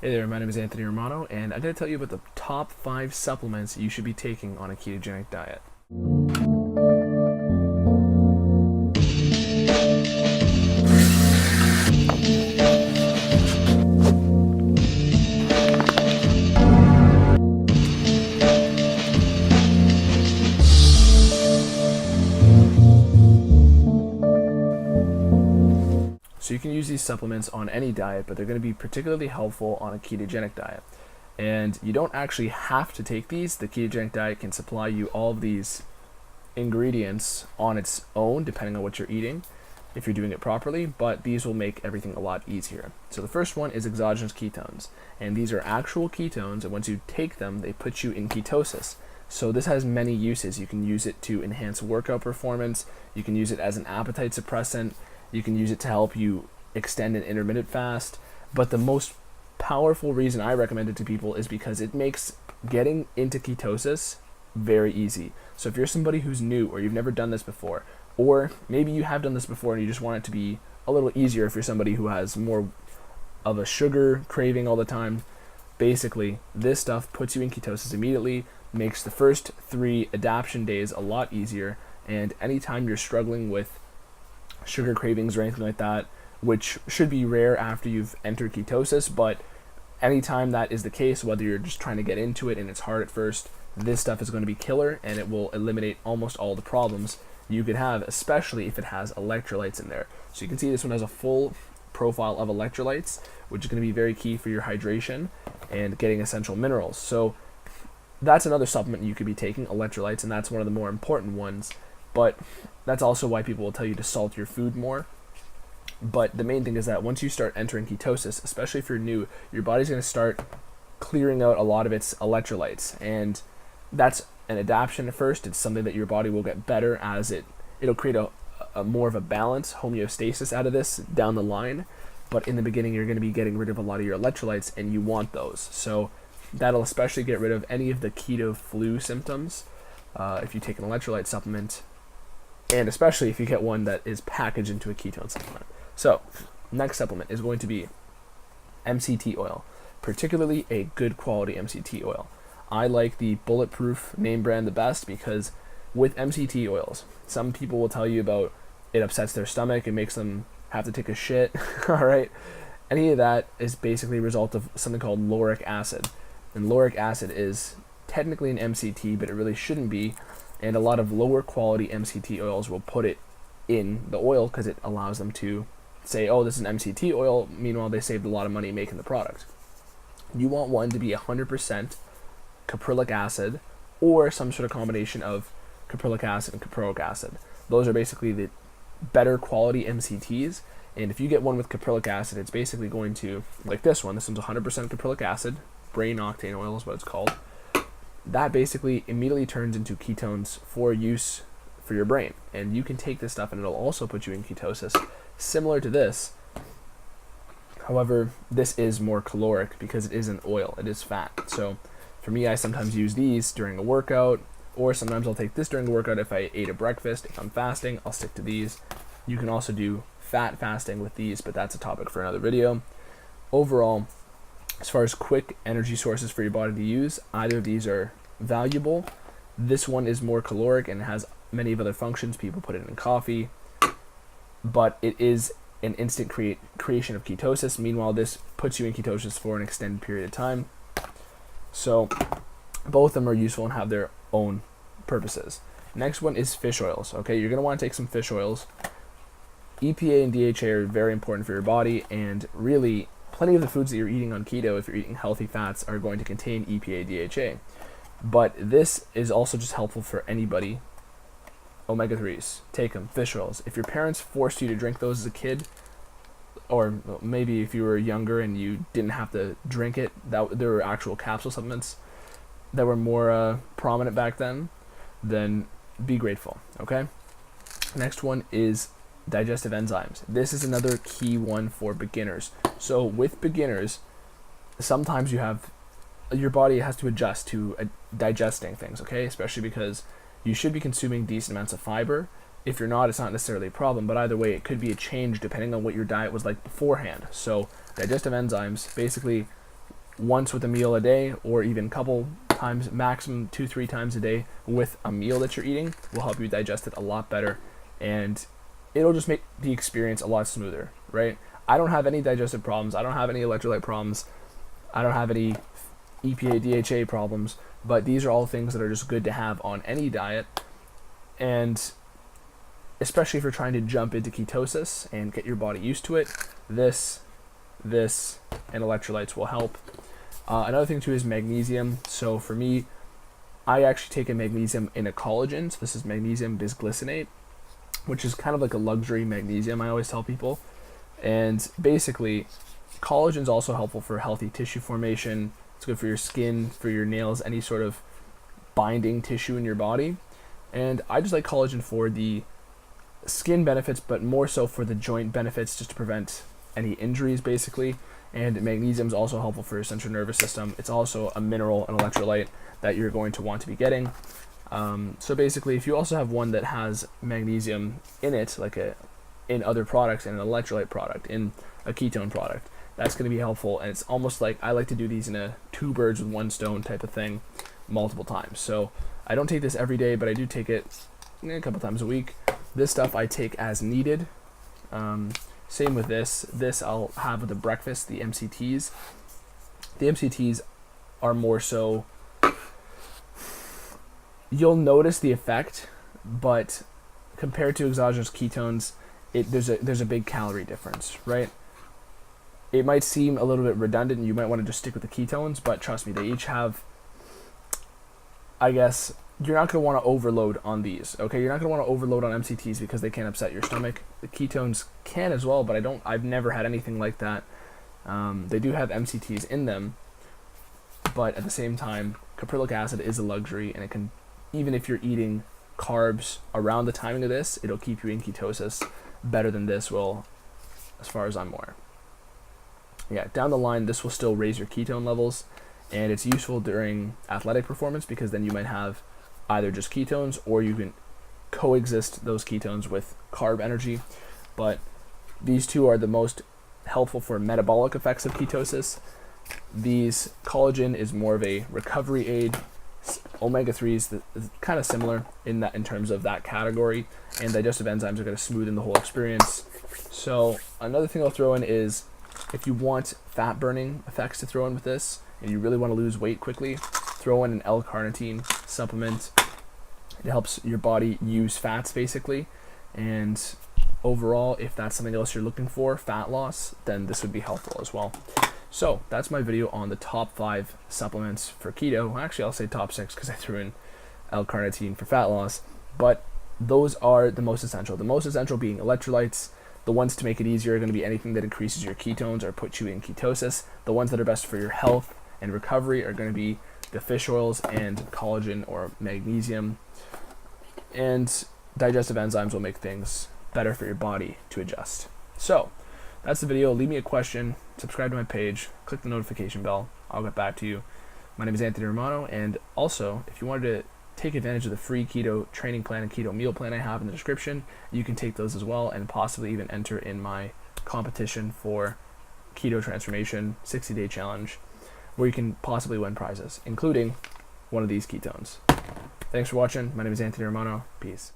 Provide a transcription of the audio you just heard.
Hey there, my name is Anthony Romano, and I'm going to tell you about the top 5 supplements you should be taking on a ketogenic diet. So you can use these supplements on any diet, but they're going to be particularly helpful on a ketogenic diet. And you don't actually have to take these. The ketogenic diet can supply you all of these ingredients on its own, depending on what you're eating, if you're doing it properly, but these will make everything a lot easier. So the first one is exogenous ketones, and these are actual ketones, and once you take them, they put you in ketosis. So this has many uses. You can use it to enhance workout performance, you can use it as an appetite suppressant, you can use it to help you extend an intermittent fast, but the most powerful reason I recommend it to people is because it makes getting into ketosis very easy. So if you're somebody who's new or you've never done this before, or maybe you have done this before and you just want it to be a little easier if you're somebody who has more of a sugar craving all the time, basically this stuff puts you in ketosis immediately, makes the first 3 adaptation days a lot easier, and anytime you're struggling with sugar cravings or anything like that, which should be rare after you've entered ketosis, but anytime that is the case, whether you're just trying to get into it and it's hard at first, this stuff is going to be killer, and it will eliminate almost all the problems you could have, especially if it has electrolytes in there. So you can see this one has a full profile of electrolytes, which is going to be very key for your hydration and getting essential minerals. So that's another supplement you could be taking, electrolytes, and that's one of the more important ones. But that's also why people will tell you to salt your food more. But the main thing is that once you start entering ketosis, especially if you're new, your body's going to start clearing out a lot of its electrolytes, and that's an adaptation at first. It's something that your body will get better as it'll create a more of a balance, homeostasis out of this down the line. But in the beginning, you're going to be getting rid of a lot of your electrolytes, and you want those. So that'll especially get rid of any of the keto flu symptoms if you take an electrolyte supplement, and especially if you get one that is packaged into a ketone supplement. So next supplement is going to be MCT oil, particularly a good quality MCT oil. I like the Bulletproof name brand the best because with MCT oils, some people will tell you about it upsets their stomach, it makes them have to take a shit, all right? Any of that is basically a result of something called lauric acid. And lauric acid is technically an MCT, but it really shouldn't be. And a lot of lower quality MCT oils will put it in the oil because it allows them to say, oh, this is an MCT oil. Meanwhile, they saved a lot of money making the product. You want one to be 100% caprylic acid or some sort of combination of caprylic acid and caproic acid. Those are basically the better quality MCTs. And if you get one with caprylic acid, it's basically going to, like this one's 100% caprylic acid, brain octane oil is what it's called. That basically immediately turns into ketones for use for your brain. And you can take this stuff and it'll also put you in ketosis, similar to this. However, this is more caloric because it is an oil, it is fat. So for me, I sometimes use these during a workout, or sometimes I'll take this during a workout if I ate a breakfast. If I'm fasting, I'll stick to these. You can also do fat fasting with these, but that's a topic for another video. Overall, as far as quick energy sources for your body to use, either of these are valuable. This one is more caloric and has many of other functions. People put it in coffee, but it is an instant creation of ketosis. Meanwhile, this puts you in ketosis for an extended period of time. So both of them are useful and have their own purposes. Next one is fish oils. Okay, you're going to want to take some fish oils. EPA and DHA are very important for your body, and really plenty of the foods that you're eating on keto, if you're eating healthy fats, are going to contain EPA, DHA. But this is also just helpful for anybody. Omega-3s, take them. Fish oils. If your parents forced you to drink those as a kid, or maybe if you were younger and you didn't have to drink it, there were actual capsule supplements that were more prominent back then be grateful, okay? Next one is digestive enzymes. This is another key one for beginners. So with beginners, sometimes your body has to adjust to digesting things, okay? Especially because you should be consuming decent amounts of fiber. If you're not, it's not necessarily a problem, but either way, it could be a change depending on what your diet was like beforehand. So digestive enzymes basically once with a meal a day, or even couple times, maximum 2-3 times a day with a meal that you're eating, will help you digest it a lot better, and it'll just make the experience a lot smoother, right? I don't have any digestive problems. I don't have any electrolyte problems. I don't have any EPA, DHA problems, but these are all things that are just good to have on any diet, and especially if you're trying to jump into ketosis and get your body used to it, this, and electrolytes will help. Another thing too is magnesium. So for me, I actually take a magnesium in a collagen. So this is magnesium bisglycinate, which is kind of like a luxury magnesium, I always tell people. And basically, collagen is also helpful for healthy tissue formation. It's good for your skin, for your nails, any sort of binding tissue in your body. And I just like collagen for the skin benefits, but more so for the joint benefits, just to prevent any injuries, basically. And magnesium is also helpful for your central nervous system. It's also a mineral, an electrolyte that you're going to want to be getting. So basically, if you also have one that has magnesium in it, like in other products, in an electrolyte product, in a ketone product, that's going to be helpful. And it's almost like I like to do these in a 2 birds with 1 stone type of thing multiple times. So I don't take this every day, but I do take it a couple times a week. This stuff I take as needed. Same with this. This I'll have with the breakfast, the MCTs. The MCTs are more so, you'll notice the effect, but compared to exogenous ketones, there's a big calorie difference, right? It might seem a little bit redundant and you might want to just stick with the ketones, but trust me, they each have, I guess, you're not going to want to overload on these, okay? You're not going to want to overload on MCTs because they can upset your stomach. The ketones can as well, but I've never had anything like that. They do have MCTs in them, but at the same time, caprylic acid is a luxury, and it can, even if you're eating carbs around the timing of this, it'll keep you in ketosis better than this will, as far as I'm aware. Yeah, down the line, this will still raise your ketone levels, and it's useful during athletic performance because then you might have either just ketones, or you can coexist those ketones with carb energy. But these two are the most helpful for metabolic effects of ketosis. These collagen is more of a recovery aid. Omega-3s is kind of similar in terms of that category, and digestive enzymes are going to smoothen the whole experience. So another thing I'll throw in is, if you want fat burning effects to throw in with this, and you really want to lose weight quickly, throw in an L-carnitine supplement. It helps your body use fats, basically. And overall, if that's something else you're looking for, fat loss, then this would be helpful as well. So that's my video on the top 5 supplements for keto. Actually, I'll say top 6 because I threw in L-carnitine for fat loss. But those are the most essential. The most essential being electrolytes. The ones to make it easier are going to be anything that increases your ketones or puts you in ketosis. The ones that are best for your health and recovery are going to be the fish oils and collagen or magnesium. And digestive enzymes will make things better for your body to adjust. So that's the video. Leave me a question, subscribe to my page, click the notification bell. I'll get back to you. My name is Anthony Romano, and also, if you wanted to take advantage of the free keto training plan and keto meal plan I have in the description, you can take those as well and possibly even enter in my competition for keto transformation 60-day challenge, where you can possibly win prizes, including one of these ketones. Thanks for watching. My name is Anthony Romano. Peace.